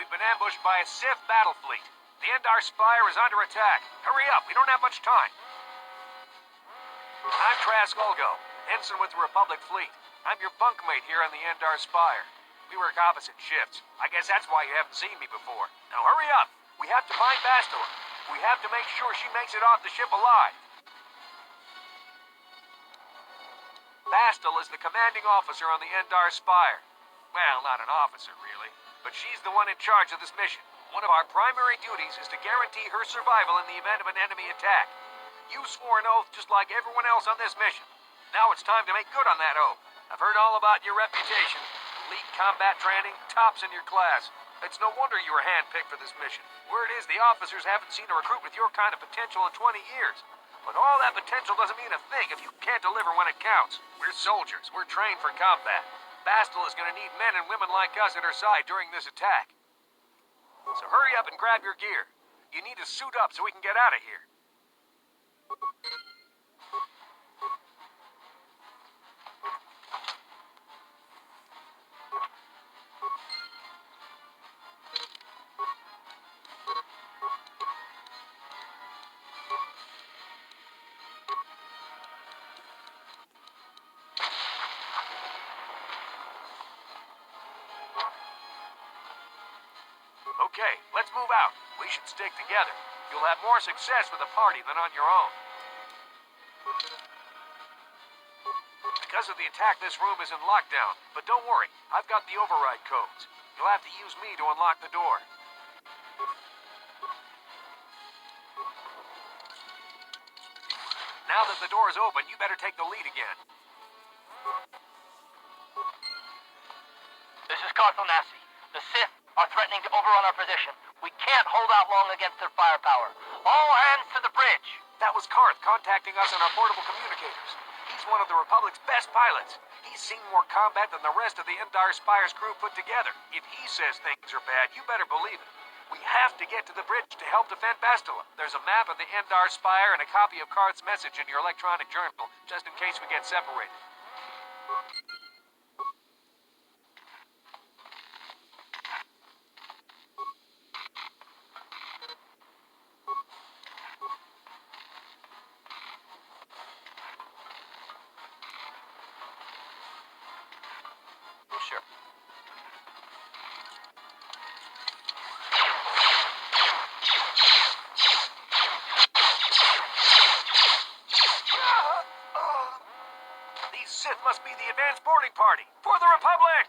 We've been ambushed by a Sith battle fleet. The Endar Spire is under attack. Hurry up, we don't have much time. I'm Trask Ulgo, ensign with the Republic fleet. I'm your bunkmate here on the Endar Spire. We work opposite shifts. I guess that's why you haven't seen me before. Now hurry up. We have to find Bastila. We have to make sure she makes it off the ship alive. Bastila is the commanding officer on the Endar Spire. Well, not an officer, really. But she's the one in charge of this mission. One of our primary duties is to guarantee her survival in the event of an enemy attack. You swore an oath just like everyone else on this mission. Now it's time to make good on that oath. I've heard all about your reputation. Elite combat training, tops in your class. It's no wonder you were handpicked for this mission. Word is the officers haven't seen a recruit with your kind of potential in 20 years. But all that potential doesn't mean a thing if you can't deliver when it counts. We're soldiers. We're trained for combat. Bastila is going to need men and women like us at her side during this attack. So hurry up and grab your gear. You need to suit up so we can get out of here. Okay, let's move out. We should stick together. You'll have more success with a party than on your own. Because of the attack, this room is in lockdown. But don't worry, I've got the override codes. You'll have to use me to unlock the door. Now that the door is open, you better take the lead again. This is Carthel Nassi. The Sith are threatening to overrun our position. We can't hold out long against their firepower. All hands to the bridge! That was Karth contacting us on our portable communicators. He's one of the Republic's best pilots. He's seen more combat than the rest of the Endar Spire's crew put together. If he says things are bad, you better believe it. We have to get to the bridge to help defend Bastila. There's a map of the Endar Spire and a copy of Karth's message in your electronic journal, just in case we get separated. Sure. These Sith must be the advanced boarding party for the Republic!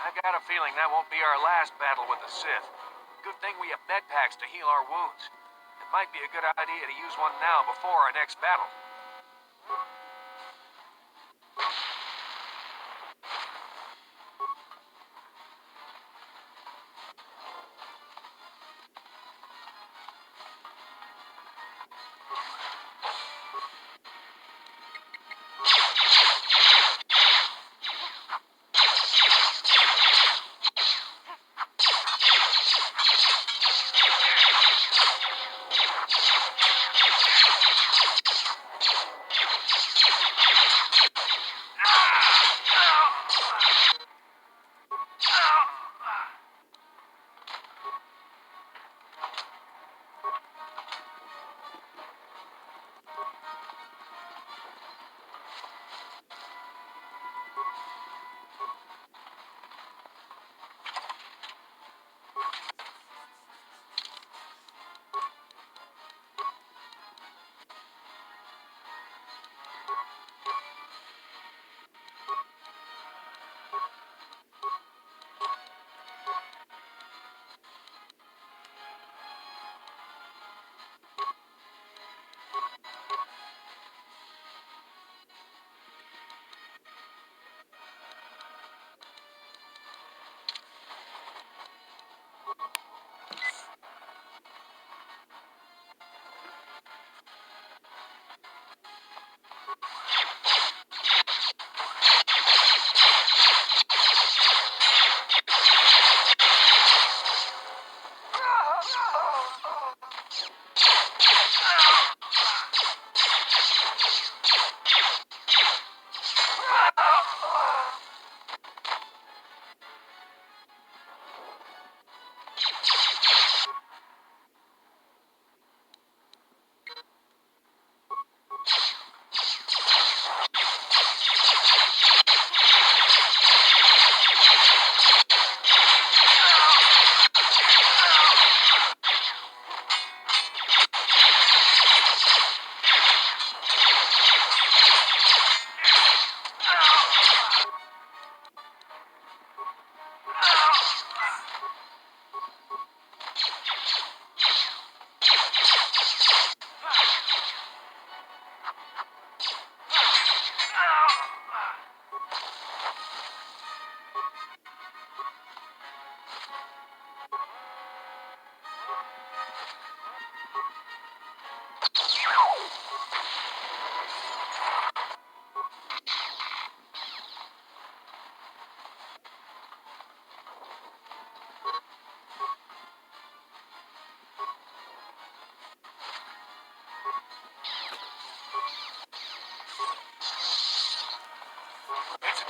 I got a feeling that won't be our last battle with the Sith. Good thing we have med packs to heal our wounds. It might be a good idea to use one now before our next battle.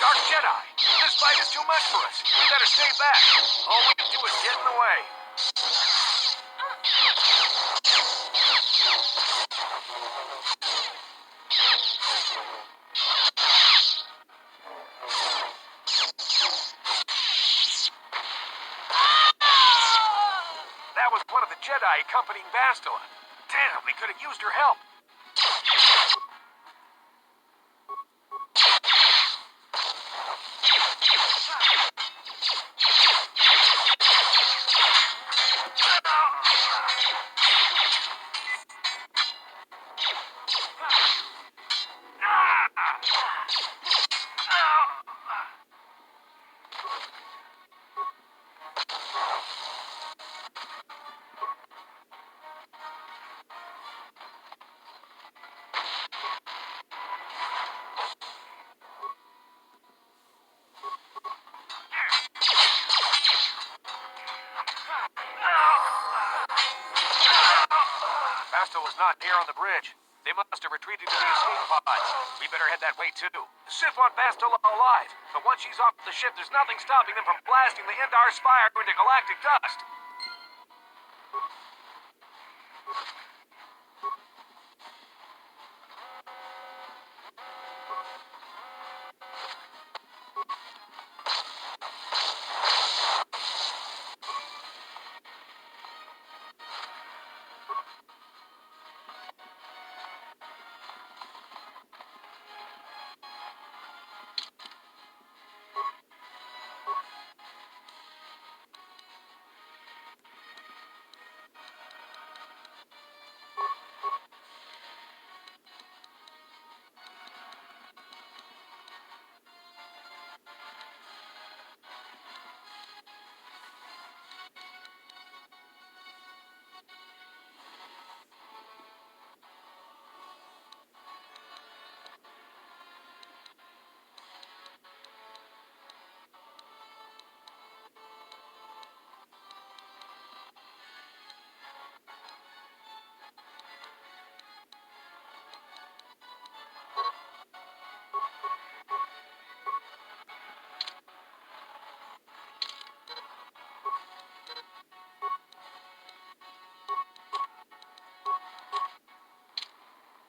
Dark Jedi! This fight is too much for us. We better stay back. All we can do is get in the way. That was one of the Jedi accompanying Bastila. Damn, we could have used her help. Bastila was not here on the bridge. They must have retreated to the escape pods. We better head that way, too. The Sith want Bastila alive, but once she's off the ship, there's nothing stopping them from blasting the Endar Spire into galactic dust.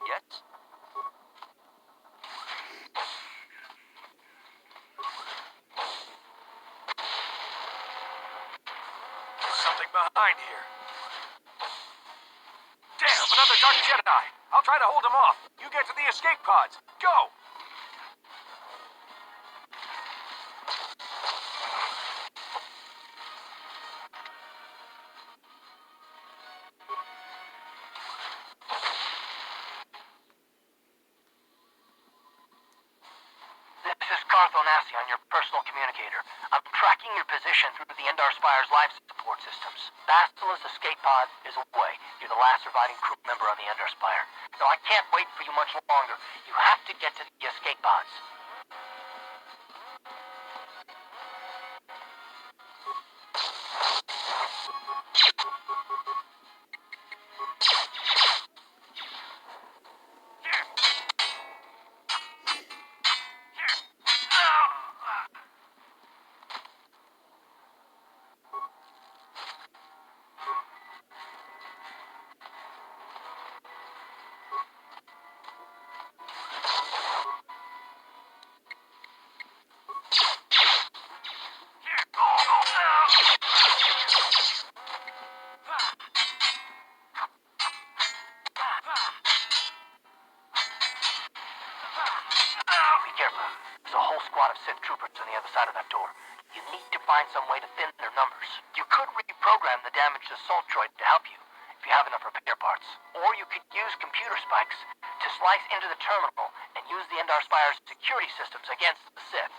Yes? Something behind here. Damn, another Dark Jedi! I'll try to hold him off. You get to the escape pods. Go! This is Carth Onasi, your personal communicator. I'm tracking your position through the Endar Spire's life support systems. Bastila's escape pod is away. You're the last surviving crew member on the Endar Spire. No, I can't wait for you much longer. You have to get to the escape pods. Be careful. There's a whole squad of Sith troopers on the other side of that door. You need to find some way to thin their numbers. You could reprogram the damaged assault droid to help you, if you have enough repair parts. Or you could use computer spikes to slice into the terminal and use the Endar Spire's security systems against the Sith.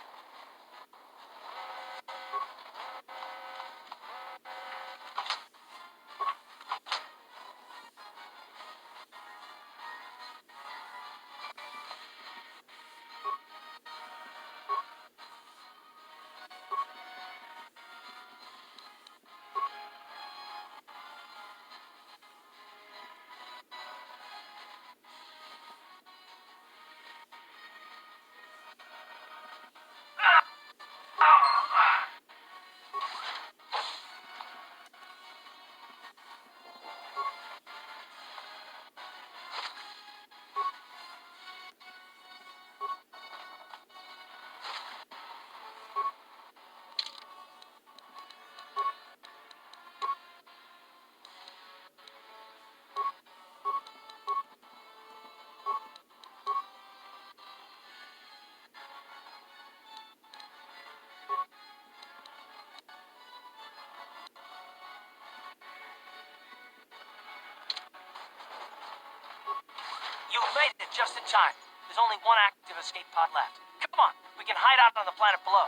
made it just in time. There's only one active escape pod left. Come on, we can hide out on the planet below.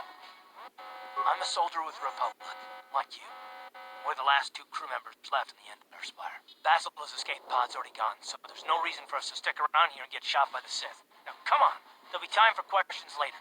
I'm a soldier with the Republic, like you. We're the last two crew members left in the Endar Spire. Basila's escape pod's already gone, so there's no reason for us to stick around here and get shot by the Sith. Now, come on. There'll be time for questions later.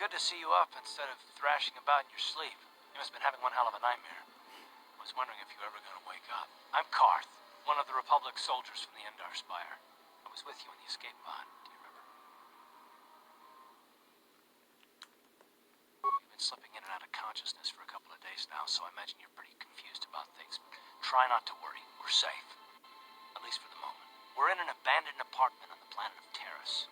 Good to see you up instead of thrashing about in your sleep. You must have been having one hell of a nightmare. I was wondering if you were ever going to wake up. I'm Karth, one of the Republic soldiers from the Endar Spire. I was with you in the escape pod. Do you remember? You've been slipping in and out of consciousness for a couple of days now, so I imagine you're pretty confused about things. Try not to worry. We're safe. At least for the moment. We're in an abandoned apartment on the planet of Terrace.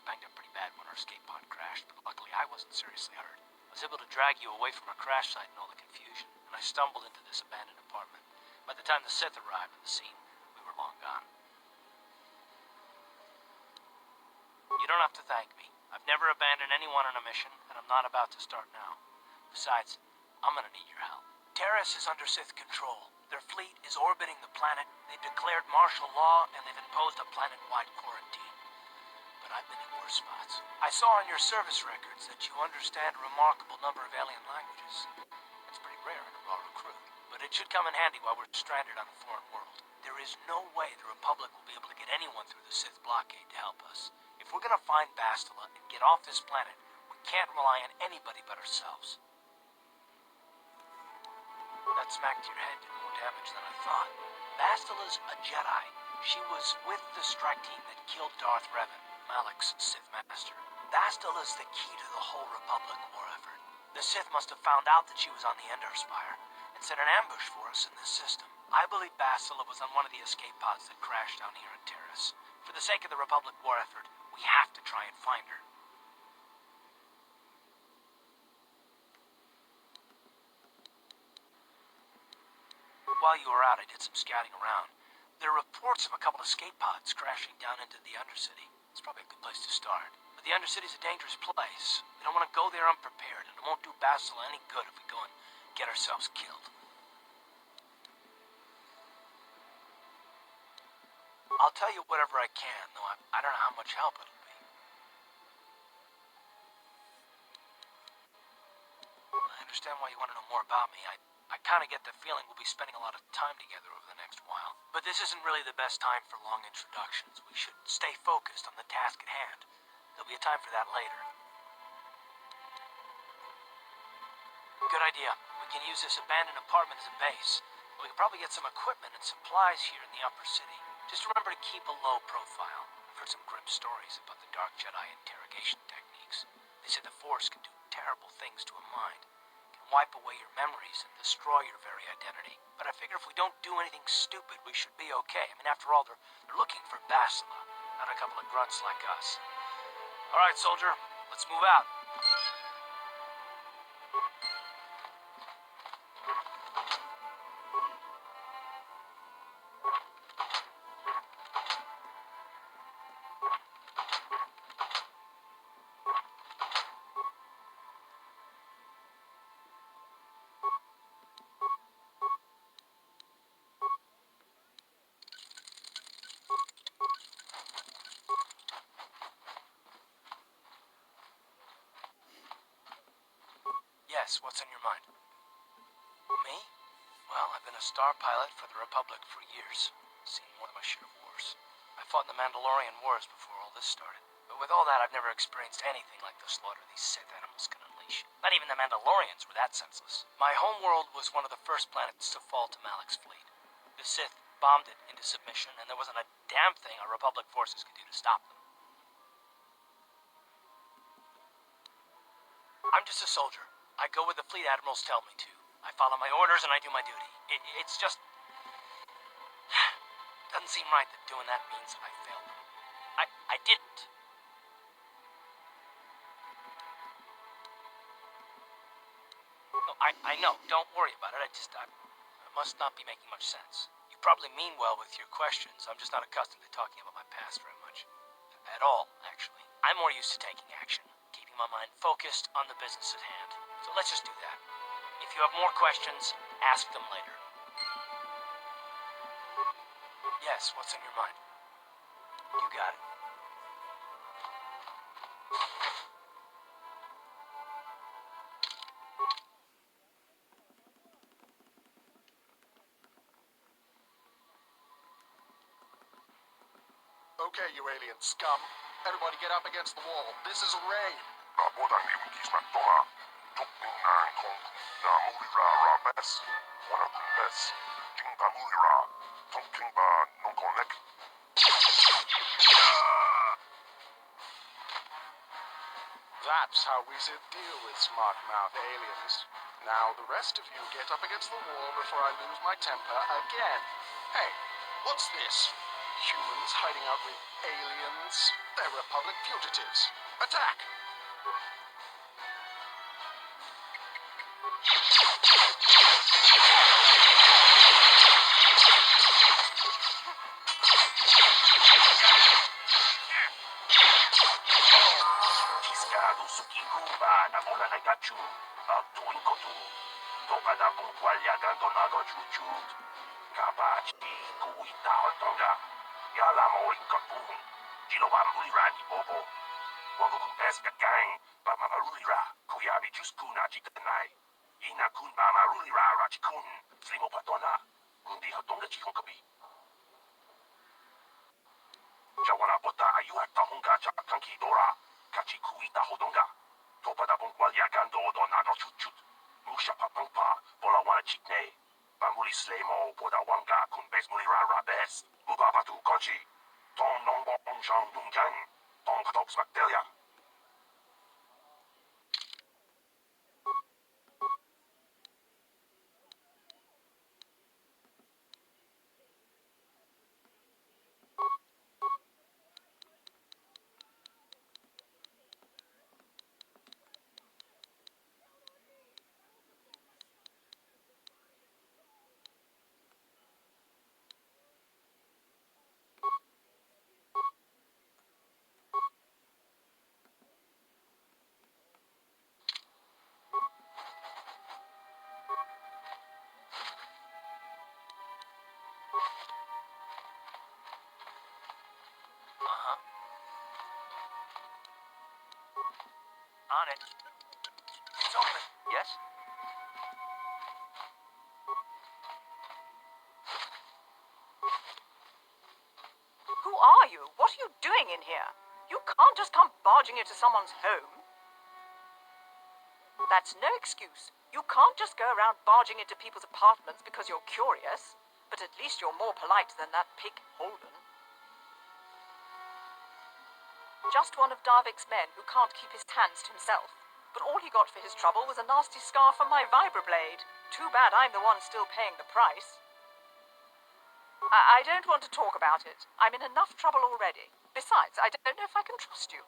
Banged up pretty bad when our escape pod crashed, but luckily I wasn't seriously hurt. I was able to drag you away from our crash site and all the confusion, and I stumbled into this abandoned apartment. By the time the Sith arrived at the scene, we were long gone. You don't have to thank me. I've never abandoned anyone on a mission, and I'm not about to start now. Besides, I'm gonna need your help. Terrace is under Sith control. Their fleet is orbiting the planet, they've declared martial law, and they've imposed a planet-wide quarantine. I've been in worse spots. I saw on your service records that you understand a remarkable number of alien languages. It's pretty rare in a raw recruit, but it should come in handy while we're stranded on a foreign world. There is no way the Republic will be able to get anyone through the Sith blockade to help us. If we're gonna find Bastila and get off this planet, we can't rely on anybody but ourselves. That smack to your head did more damage than I thought. Bastila's a Jedi. She was with the strike team that killed Darth Revan, Malak's Sith master. Bastila's the key to the whole Republic war effort. The Sith must have found out that she was on the Endar Spire and set an ambush for us in this system. I believe Bastila was on one of the escape pods that crashed down here in Terrace. For the sake of the Republic war effort, we have to try and find her. While you were out, I did some scouting around. There are reports of a couple of escape pods crashing down into the Undercity. It's probably a good place to start. But the Undercity's a dangerous place. We don't want to go there unprepared, and it won't do Bastila any good if we go and get ourselves killed. I'll tell you whatever I can, though I don't know how much help it'll be. I understand why you want to know more about me. I kind of get the feeling we'll be spending a lot of time together over the next while. But this isn't really the best time for long introductions. We should stay focused on the task at hand. There'll be a time for that later. Good idea. We can use this abandoned apartment as a base. We can probably get some equipment and supplies here in the upper city. Just remember to keep a low profile. I've heard some grim stories about the Dark Jedi interrogation techniques. They say the Force can do terrible things to a mind. Wipe away your memories and destroy your very identity. But I figure if we don't do anything stupid, we should be okay. I mean, after all, they're looking for Bastila, not a couple of grunts like us. All right, soldier, let's move out. Yes, what's on your mind? Me? Well, I've been a star pilot for the Republic for years. Seen more than my share of wars. I fought in the Mandalorian Wars before all this started. But with all that, I've never experienced anything like the slaughter these Sith animals can unleash. Not even the Mandalorians were that senseless. My home world was one of the first planets to fall to Malak's fleet. The Sith bombed it into submission, and there wasn't a damn thing our Republic forces could do to stop them. I'm just a soldier. I go where the fleet admirals tell me to. I follow my orders and I do my duty. It's just... doesn't seem right that doing that means I failed them. I didn't. No, I know. Don't worry about it. I must not be making much sense. You probably mean well with your questions. I'm just not accustomed to talking about my past very much. At all, actually. I'm more used to taking action, keeping my mind focused on the business at hand. So let's just do that. If you have more questions, ask them later. Yes, what's on your mind? You got it. Okay, you alien scum. Everybody get up against the wall. This is a raid. That's how we should deal with smart-mouth aliens. Now, the rest of you get up against the wall before I lose my temper again. Hey, what's this? Humans hiding out with aliens? They're Republic fugitives. Attack! On it. It's open. Yes? Who are you? What are you doing in here? You can't just come barging into someone's home. That's no excuse. You can't just go around barging into people's apartments because you're curious. But at least you're more polite than that pig Holden. Just one of Darvik's men who can't keep his hands to himself. But all he got for his trouble was a nasty scar from my vibroblade. Too bad I'm the one still paying the price. I don't want to talk about it. I'm in enough trouble already. Besides, I don't know if I can trust you.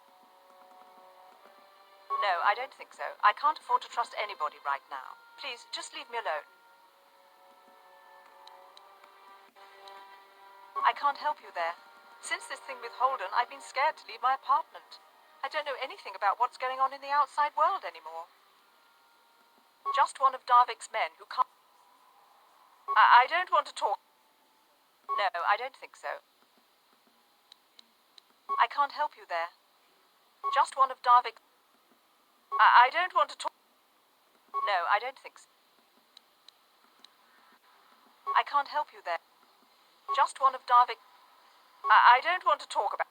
No, I don't think so. I can't afford to trust anybody right now. Please, just leave me alone. I can't help you there. Since this thing with Holden, I've been scared to leave my apartment. I don't know anything about what's going on in the outside world anymore. Just one of Darvik's men who can't... I don't want to talk... No, I don't think so. I can't help you there. Just one of Darvik's... I don't want to talk... No, I don't think so. I can't help you there. Just one of Darvik. I don't want to talk about.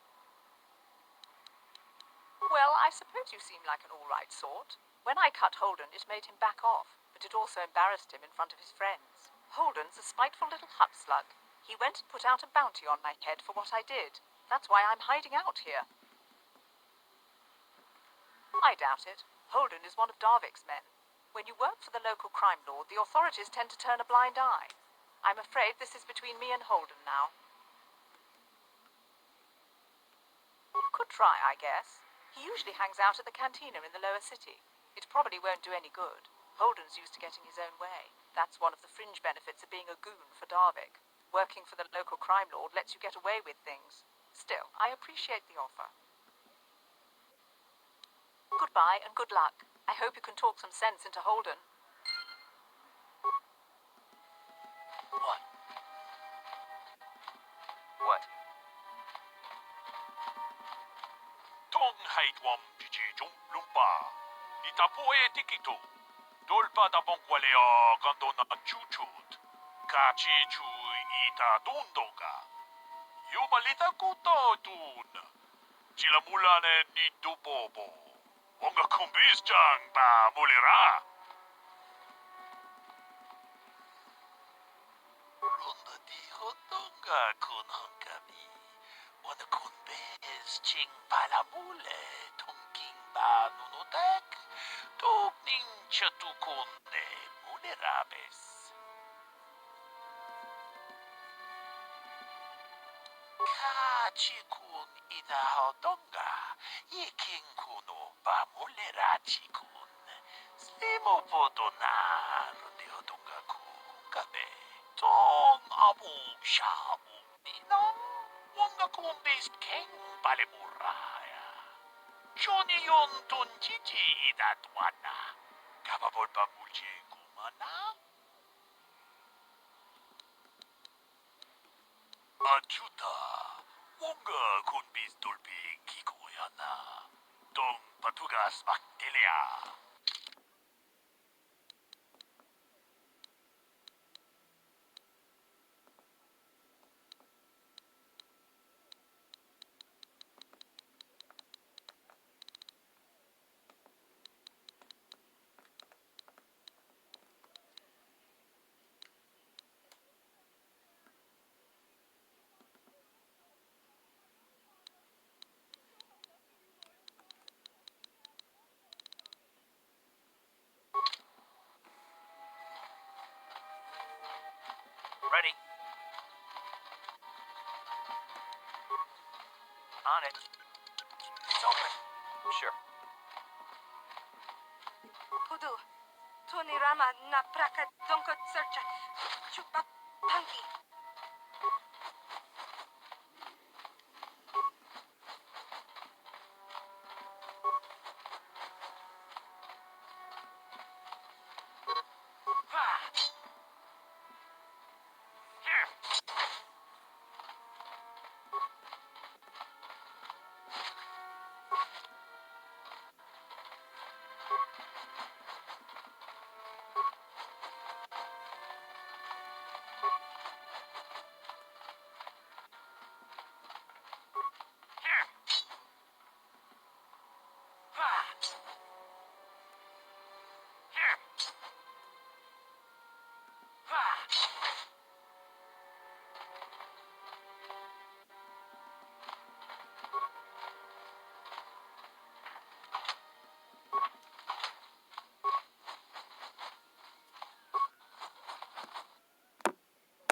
Well, I suppose you seem like an all-right sort. When I cut Holden, it made him back off, but it also embarrassed him in front of his friends. Holden's a spiteful little hut slug. He went and put out a bounty on my head for what I did. That's why I'm hiding out here. I doubt it. Holden is one of Darvik's men. When you work for the local crime lord, the authorities tend to turn a blind eye. I'm afraid this is between me and Holden now. You could try, I guess. He usually hangs out at the cantina in the lower city. It probably won't do any good. Holden's used to getting his own way. That's one of the fringe benefits of being a goon for Darvik. Working for the local crime lord lets you get away with things. Still, I appreciate the offer. Goodbye and good luck. I hope you can talk some sense into Holden. What? What? Tonghaitwam jijijum lumpa. Itapoe tikito. Dolpa da bonqualeo gandona chuchut. Kachi chu ita dundoga. Yumalita kuto tun. Chilamulane ni dubobo. Onga kumbis jang ba mulira. Ronda di hotonga kun hankami. Wana kun bez ching palamule. Tongking ba nunotek. Togning chatukunde mulerabes. Kachikun ida hotonga. Iking kuno ba mulerachikun. Slimo podona de hotonga kungabe. Tong abu shabu ninong. Wanga kumbis king balimuraya. Johnny yon tun chichi ida tuana. Kababol pa mulje kumana. Achuta. Wonga kunbis dolpi kikoyana. Tong patugas baktelia. Ready? On it. It's open. Sure. Pudu, Tony Rama na praka donko searcha. Chupa